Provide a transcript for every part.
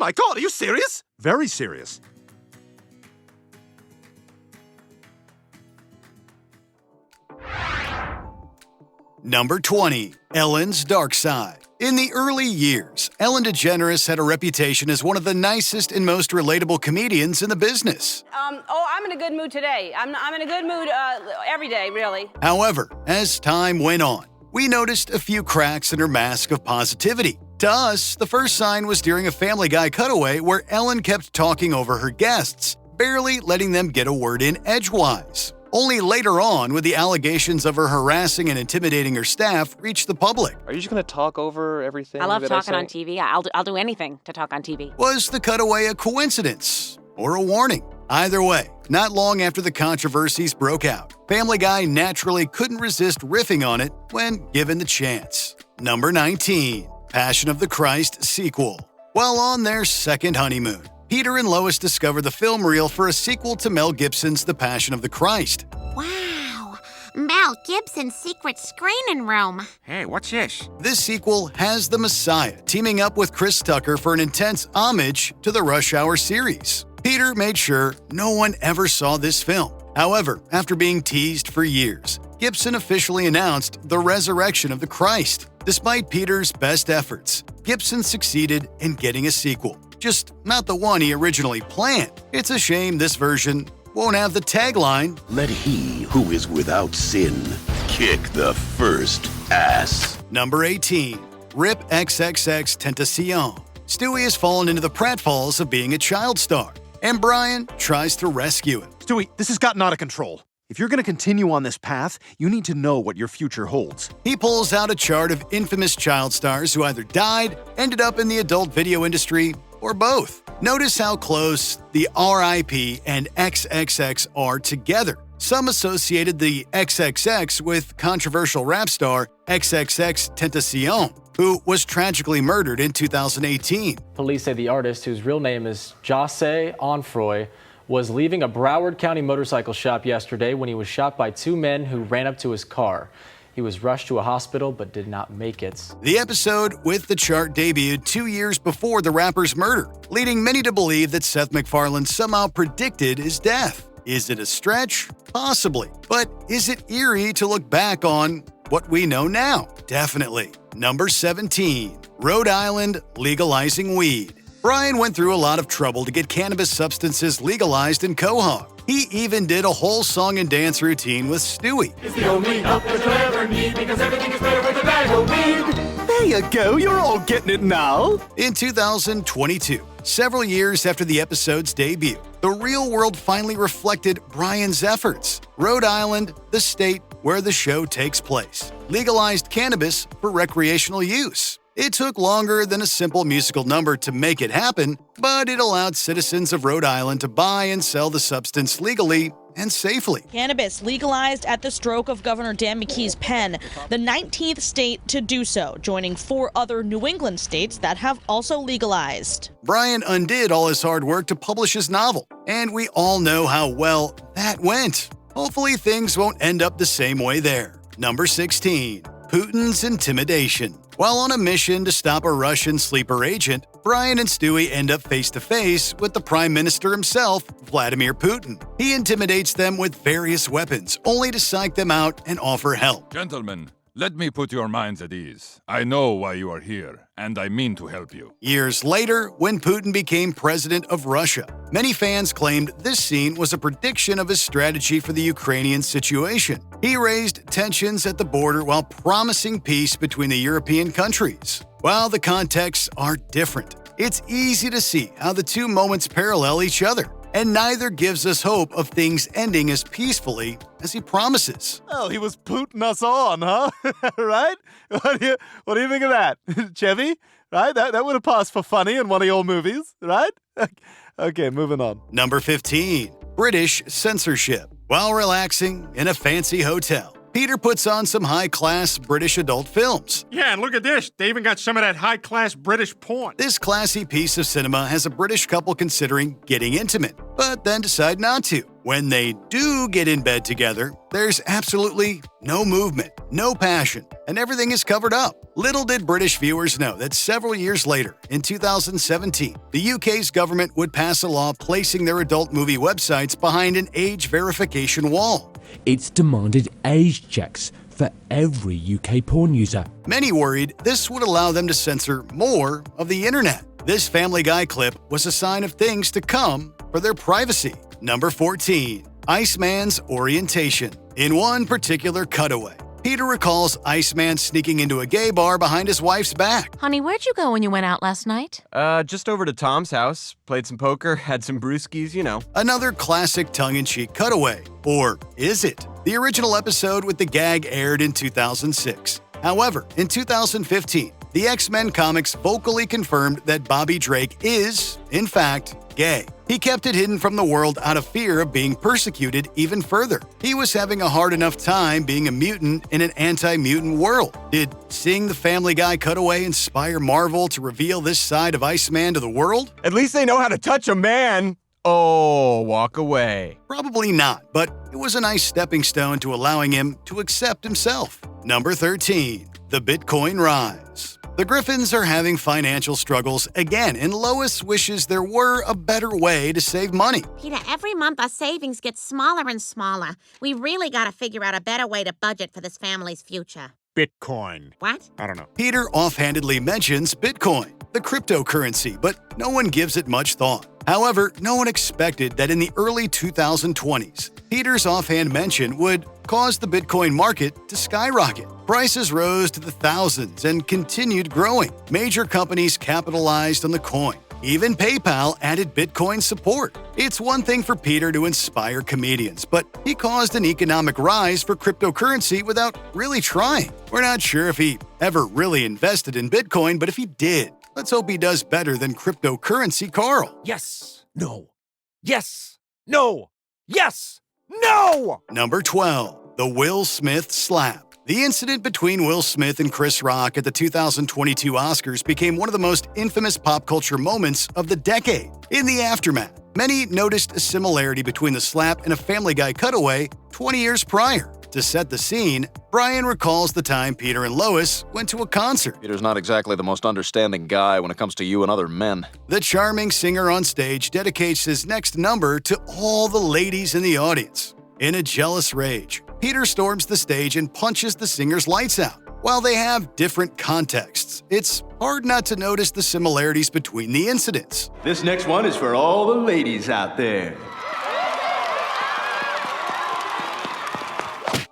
my God, are you serious? Very serious. Number 20. Ellen's Dark Side. In the early years, Ellen DeGeneres had a reputation as one of the nicest and most relatable comedians in the business. I'm in a good mood today. I'm in a good mood every day, really. However, as time went on, we noticed a few cracks in her mask of positivity. To us, the first sign was during a Family Guy cutaway where Ellen kept talking over her guests, barely letting them get a word in edgewise. Only later on, with the allegations of her harassing and intimidating her staff reached the public. Are you just going to talk over everything? I love talking on TV. I'll do anything to talk on TV. Was the cutaway a coincidence or a warning? Either way, not long after the controversies broke out, Family Guy naturally couldn't resist riffing on it when given the chance. Number 19. Passion of the Christ sequel. While on their second honeymoon, Peter and Lois discover the film reel for a sequel to Mel Gibson's The Passion of the Christ. Wow, Mel Gibson's secret screening room. Hey, what's this? This sequel has the Messiah teaming up with Chris Tucker for an intense homage to the Rush Hour series. Peter made sure no one ever saw this film. However, after being teased for years, Gibson officially announced the resurrection of the Christ. Despite Peter's best efforts, Gibson succeeded in getting a sequel. Just not the one he originally planned. It's a shame this version won't have the tagline, "Let he who is without sin kick the first ass." Number 18. Rip XXXTentacion. Stewie has fallen into the pratfalls of being a child star, and Brian tries to rescue him. Stewie, this has gotten out of control. If you're going to continue on this path, you need to know what your future holds. He pulls out a chart of infamous child stars who either died, ended up in the adult video industry, or both. Notice how close the RIP and XXX are together. Some associated the XXX with controversial rap star XXXTentacion, who was tragically murdered in 2018. Police say the artist, whose real name is Jose Onfroy, was leaving a Broward County motorcycle shop yesterday when he was shot by two men who ran up to his car. He was rushed to a hospital but did not make it. The episode with the chart debuted 2 years before the rapper's murder, leading many to believe that Seth MacFarlane somehow predicted his death. Is it a stretch? Possibly. But is it eerie to look back on what we know now? Definitely. Number 17. Rhode Island legalizing weed. Brian went through a lot of trouble to get cannabis substances legalized in Quahog. He even did a whole song and dance routine with Stewie. It's the only help that you'll ever need because everything is better with a bag of weed. There you go, you're all getting it now. In 2022, several years after the episode's debut, the real world finally reflected Brian's efforts. Rhode Island, the state where the show takes place, legalized cannabis for recreational use. It took longer than a simple musical number to make it happen, but it allowed citizens of Rhode Island to buy and sell the substance legally and safely. Cannabis legalized at the stroke of Governor Dan McKee's pen, the 19th state to do so, joining 4 other New England states that have also legalized. Brian undid all his hard work to publish his novel, and we all know how well that went. Hopefully things won't end up the same way there. Number 16. Putin's intimidation. While on a mission to stop a Russian sleeper agent, Brian and Stewie end up face-to-face with the Prime Minister himself, Vladimir Putin. He intimidates them with various weapons, only to psych them out and offer help. Gentlemen, let me put your minds at ease. I know why you are here, and I mean to help you. Years later, when Putin became president of Russia, many fans claimed this scene was a prediction of his strategy for the Ukrainian situation. He raised tensions at the border while promising peace between the European countries. While the contexts are different, it's easy to see how the two moments parallel each other, and neither gives us hope of things ending as peacefully as he promises. Oh, he was Putin us on, huh? Right? What do you think of that? Chevy? Right? That would have passed for funny in one of your movies, right? Okay, moving on. Number 15. British censorship. While relaxing in a fancy hotel, Peter puts on some high-class British adult films. Yeah, and look at this. They even got some of that high-class British porn. This classy piece of cinema has a British couple considering getting intimate, but then decide not to. When they do get in bed together, there's absolutely no movement. no passion, and everything is covered up. Little did British viewers know that several years later, in 2017, the UK's government would pass a law placing their adult movie websites behind an age verification wall. It's demanded age checks for every UK porn user. Many worried this would allow them to censor more of the internet. This Family Guy clip was a sign of things to come for their privacy. Number 14. Iceman's orientation. In one particular cutaway, Peter recalls Iceman sneaking into a gay bar behind his wife's back. Honey, where'd you go when you went out last night? Just over to Tom's house. Played some poker, had some brewskis, you know. Another classic tongue-in-cheek cutaway. Or is it? The original episode with the gag aired in 2006. However, in 2015, the X-Men comics vocally confirmed that Bobby Drake is, in fact, gay. He kept it hidden from the world out of fear of being persecuted even further. He was having a hard enough time being a mutant in an anti-mutant world. Did seeing the Family Guy cutaway inspire Marvel to reveal this side of Iceman to the world? At least they know how to touch a man. Oh, walk away. Probably not, but it was a nice stepping stone to allowing him to accept himself. Number 13. The Bitcoin rise. The Griffins are having financial struggles again, and Lois wishes there were a better way to save money. Peter, every month our savings get smaller and smaller. We really got to figure out a better way to budget for this family's future. Bitcoin. What? I don't know. Peter offhandedly mentions Bitcoin, the cryptocurrency, but no one gives it much thought. However, no one expected that in the early 2020s, Peter's offhand mention would cause the Bitcoin market to skyrocket. Prices rose to the thousands and continued growing. Major companies capitalized on the coin. Even PayPal added Bitcoin support. It's one thing for Peter to inspire comedians, but he caused an economic rise for cryptocurrency without really trying. We're not sure if he ever really invested in Bitcoin, but if he did, let's hope he does better than cryptocurrency Carl. Yes. No. Yes. No. Yes. No! Number 12. The Will Smith slap. The incident between Will Smith and Chris Rock at the 2022 Oscars became one of the most infamous pop culture moments of the decade. In the aftermath, many noticed a similarity between the slap and a Family Guy cutaway 20 years prior. To set the scene, Brian recalls the time Peter and Lois went to a concert. Peter's not exactly the most understanding guy when it comes to you and other men. The charming singer on stage dedicates his next number to all the ladies in the audience. In a jealous rage, Peter storms the stage and punches the singer's lights out. While they have different contexts, it's hard not to notice the similarities between the incidents. This next one is for all the ladies out there.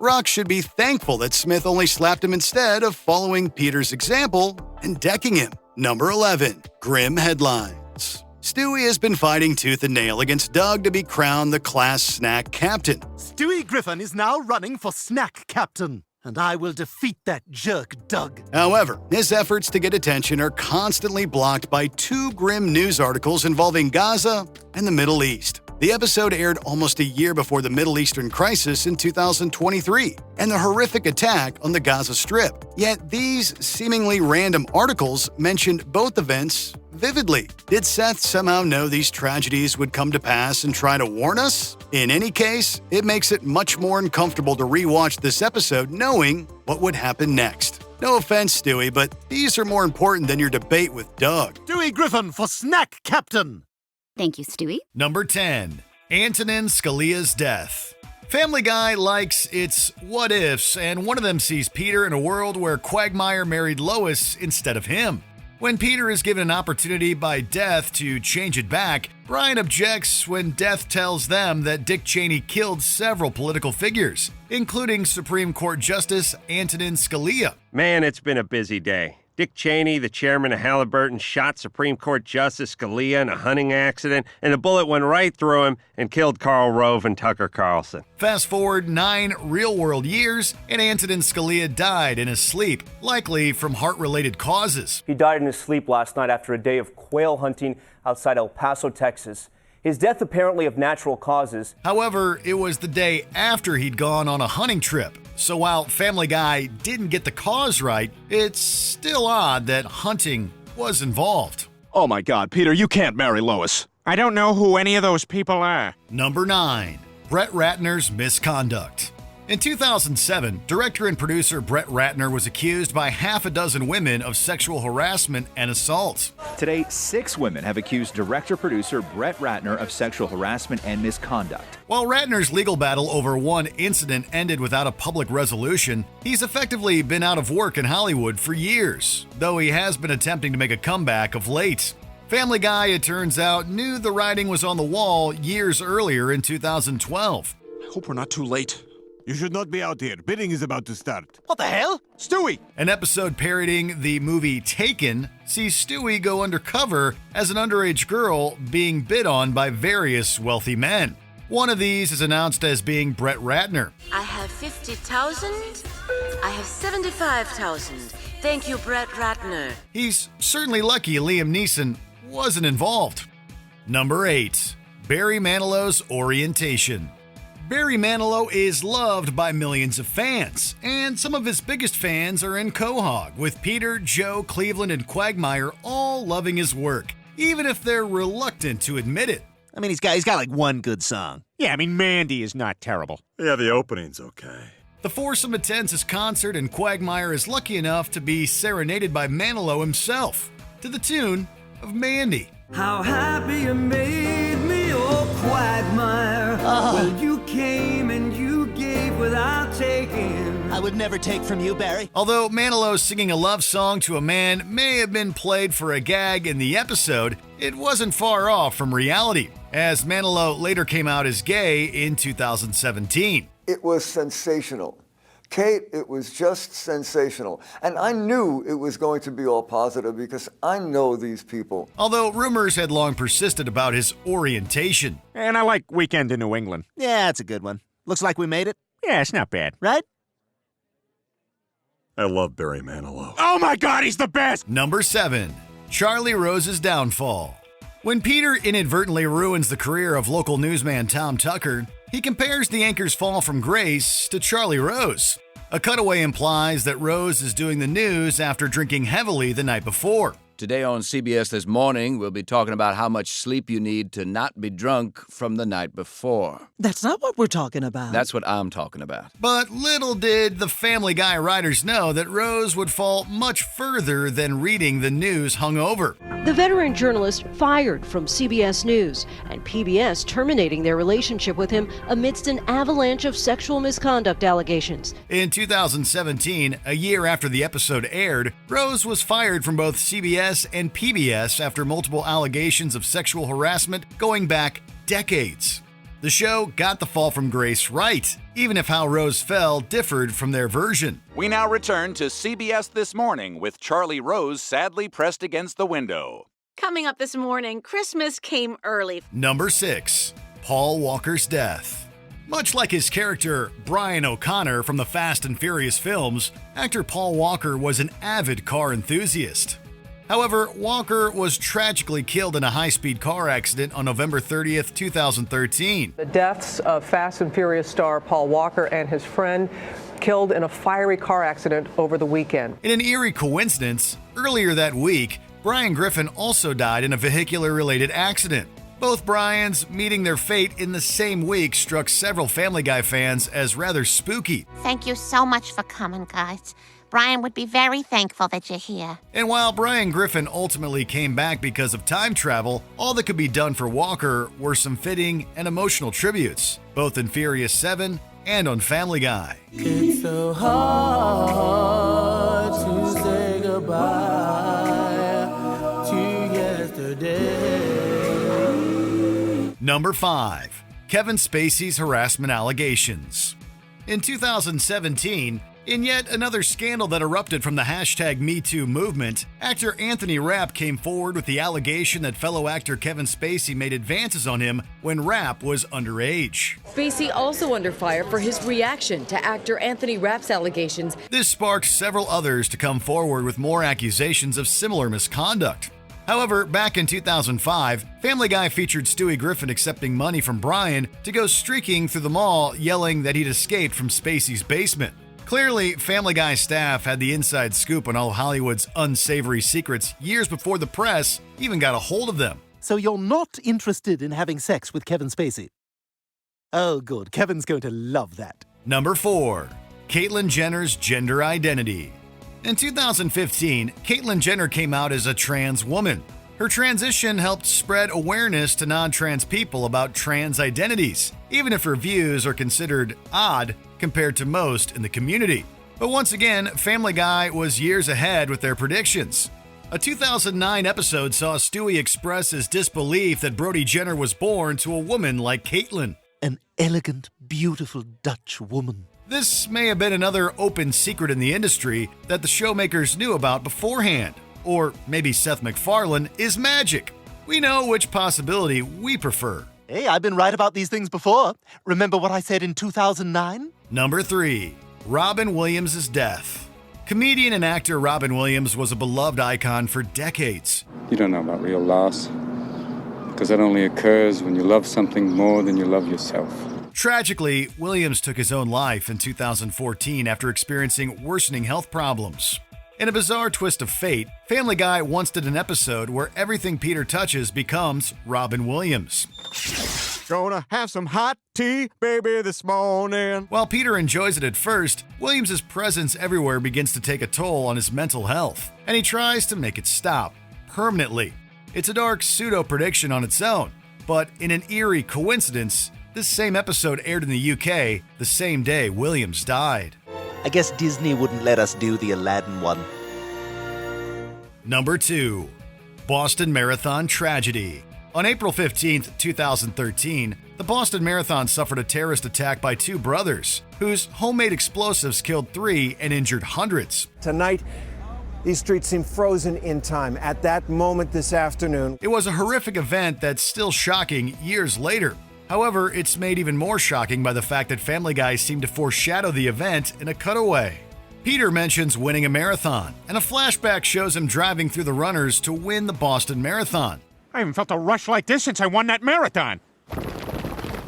Rock should be thankful that Smith only slapped him instead of following Peter's example and decking him. Number 11. Grim headlines. Stewie has been fighting tooth and nail against Doug to be crowned the class snack captain. Stewie Griffin is now running for snack captain, and I will defeat that jerk, Doug. However, his efforts to get attention are constantly blocked by two grim news articles involving Gaza and the Middle East. The episode aired almost a year before the Middle Eastern crisis in 2023 and the horrific attack on the Gaza Strip. Yet these seemingly random articles mentioned both events vividly. Did Seth somehow know these tragedies would come to pass and try to warn us? In any case, it makes it much more uncomfortable to rewatch this episode knowing what would happen next. No offense, Stewie, but these are more important than your debate with Doug. Stewie Griffin for snack captain. Thank you, Stewie. Number 10. Antonin Scalia's death. Family Guy likes its what-ifs, and one of them sees Peter in a world where Quagmire married Lois instead of him. When Peter is given an opportunity by Death to change it back, Brian objects when Death tells them that Dick Cheney killed several political figures, including Supreme Court Justice Antonin Scalia. Man, it's been a busy day. Dick Cheney, the chairman of Halliburton, shot Supreme Court Justice Scalia in a hunting accident, and a bullet went right through him and killed Karl Rove and Tucker Carlson. Fast forward 9 real-world years, and Antonin Scalia died in his sleep, likely from heart-related causes. He died in his sleep last night after a day of quail hunting outside El Paso, Texas. His death apparently of natural causes. However, it was the day after he'd gone on a hunting trip. So while Family Guy didn't get the cause right, it's still odd that hunting was involved. Oh my God, Peter, you can't marry Lois. I don't know who any of those people are. Number 9. Brett Ratner's misconduct. In 2007, director and producer Brett Ratner was accused by half a dozen women of sexual harassment and assault. Today, 6 women have accused director-producer Brett Ratner of sexual harassment and misconduct. While Ratner's legal battle over one incident ended without a public resolution, he's effectively been out of work in Hollywood for years, though he has been attempting to make a comeback of late. Family Guy, it turns out, knew the writing was on the wall years earlier in 2012. I hope we're not too late. You should not be out here. Bidding is about to start. What the hell? Stewie! An episode parodying the movie Taken sees Stewie go undercover as an underage girl being bid on by various wealthy men. One of these is announced as being Brett Ratner. I have 50,000. I have 75,000. Thank you, Brett Ratner. He's certainly lucky Liam Neeson wasn't involved. Number 8. Barry Manilow's orientation. Barry Manilow is loved by millions of fans, and some of his biggest fans are in Quahog, with Peter, Joe, Cleveland, and Quagmire all loving his work, even if they're reluctant to admit it. I mean, he's got like one good song. Yeah, I mean, Mandy is not terrible. Yeah, the opening's okay. The foursome attends his concert, and Quagmire is lucky enough to be serenaded by Manilow himself, to the tune of Mandy. How happy you made me, oh Quagmire. Well, you came and you gave without taking. I would never take from you, Barry. Although Manilow singing a love song to a man may have been played for a gag in the episode, it wasn't far off from reality, as Manilow later came out as gay in 2017. It was sensational. Kate, it was just sensational. And I knew it was going to be all positive because I know these people. Although rumors had long persisted about his orientation. And I like Weekend in New England. Yeah, that's a good one. Looks like we made it. Yeah, it's not bad. Right? I love Barry Manilow. Oh my God, he's the best! Number 7. Charlie Rose's downfall. When Peter inadvertently ruins the career of local newsman Tom Tucker, he compares the anchor's fall from grace to Charlie Rose. A cutaway implies that Rose is doing the news after drinking heavily the night before. Today on CBS This Morning, we'll be talking about how much sleep you need to not be drunk from the night before. That's not what we're talking about. That's what I'm talking about. But little did the Family Guy writers know that Rose would fall much further than reading the news hungover. The veteran journalist fired from CBS News, and PBS terminating their relationship with him amidst an avalanche of sexual misconduct allegations. In 2017, a year after the episode aired, Rose was fired from both CBS and PBS after multiple allegations of sexual harassment going back decades. The show got the fall from grace right, even if how Rose fell differed from their version. We now return to CBS This Morning with Charlie Rose sadly pressed against the window. Coming up this morning, Christmas came early. Number 6. Paul Walker's death. Much like his character Brian O'Connor from the Fast and Furious films, actor Paul Walker was an avid car enthusiast. However, Walker was tragically killed in a high-speed car accident on November 30th, 2013. The deaths of Fast and Furious star Paul Walker and his friend killed in a fiery car accident over the weekend. In an eerie coincidence, earlier that week, Brian Griffin also died in a vehicular-related accident. Both Brians meeting their fate in the same week struck several Family Guy fans as rather spooky. Thank you so much for coming, guys. Brian would be very thankful that you're here. And while Brian Griffin ultimately came back because of time travel, all that could be done for Walker were some fitting and emotional tributes, both in Furious 7 and on Family Guy. It's so hard to say goodbye to yesterday. Number 5. Kevin Spacey's harassment allegations. In 2017, in yet another scandal that erupted from the hashtag #MeToo movement, actor Anthony Rapp came forward with the allegation that fellow actor Kevin Spacey made advances on him when Rapp was underage. Spacey also under fire for his reaction to actor Anthony Rapp's allegations. This sparked several others to come forward with more accusations of similar misconduct. However, back in 2005, Family Guy featured Stewie Griffin accepting money from Brian to go streaking through the mall yelling that he'd escaped from Spacey's basement. Clearly, Family Guy staff had the inside scoop on all of Hollywood's unsavory secrets years before the press even got a hold of them. So you're not interested in having sex with Kevin Spacey? Oh, good. Kevin's going to love that. Number 4. Caitlyn Jenner's gender identity. In 2015, Caitlyn Jenner came out as a trans woman. Her transition helped spread awareness to non-trans people about trans identities, even if her views are considered odd compared to most in the community. But once again, Family Guy was years ahead with their predictions. A 2009 episode saw Stewie express his disbelief that Brody Jenner was born to a woman like Caitlyn. An elegant, beautiful Dutch woman. This may have been another open secret in the industry that the showmakers knew about beforehand. Or maybe Seth MacFarlane is magic. We know which possibility we prefer. Hey, I've been right about these things before. Remember what I said in 2009? Number 3. Robin Williams' death. Comedian and actor Robin Williams was a beloved icon for decades. You don't know about real loss, because that only occurs when you love something more than you love yourself. Tragically, Williams took his own life in 2014 after experiencing worsening health problems. In a bizarre twist of fate, Family Guy once did an episode where everything Peter touches becomes Robin Williams. Gonna have some hot tea, baby, this morning. While Peter enjoys it at first, Williams' presence everywhere begins to take a toll on his mental health, and he tries to make it stop permanently. It's a dark pseudo-prediction on its own, but in an eerie coincidence, this same episode aired in the UK the same day Williams died. I guess Disney wouldn't let us do the Aladdin one. Number 2. Boston Marathon tragedy. On April 15, 2013, the Boston Marathon suffered a terrorist attack by two brothers, whose homemade explosives killed 3 and injured hundreds. Tonight, these streets seem frozen in time. At that moment this afternoon, it was a horrific event that's still shocking years later. However, it's made even more shocking by the fact that Family Guy seemed to foreshadow the event in a cutaway. Peter mentions winning a marathon, and a flashback shows him driving through the runners to win the Boston Marathon. I haven't felt a rush like this since I won that marathon.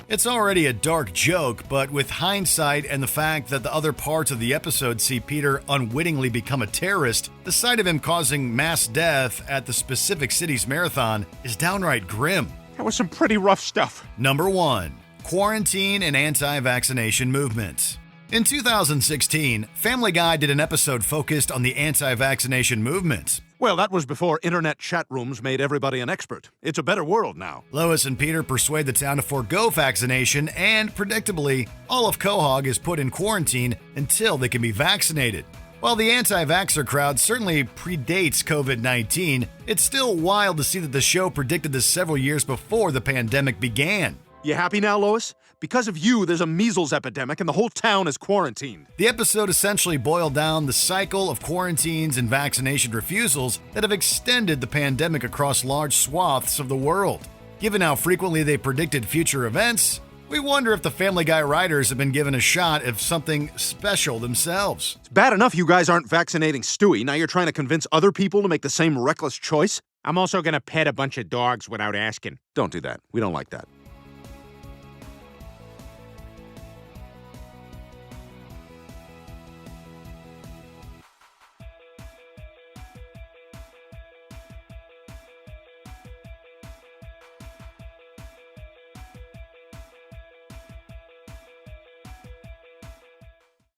It's already a dark joke, but with hindsight and the fact that the other parts of the episode see Peter unwittingly become a terrorist, the sight of him causing mass death at the specific city's marathon is downright grim. That was some pretty rough stuff. Number 1. Quarantine and anti-vaccination movement. In 2016, Family Guy did an episode focused on the anti-vaccination movement. Well, that was before internet chat rooms made everybody an expert. It's a better world now. Lois and Peter persuade the town to forego vaccination, and predictably, all of Quahog is put in quarantine until they can be vaccinated. While the anti-vaxxer crowd certainly predates COVID-19, it's still wild to see that the show predicted this several years before the pandemic began. You happy now, Lois? Because of you, there's a measles epidemic and the whole town is quarantined. The episode essentially boiled down the cycle of quarantines and vaccination refusals that have extended the pandemic across large swaths of the world. Given how frequently they predicted future events, we wonder if the Family Guy writers have been given a shot at something special themselves. It's bad enough you guys aren't vaccinating Stewie. Now you're trying to convince other people to make the same reckless choice? I'm also gonna pet a bunch of dogs without asking. Don't do that. We don't like that.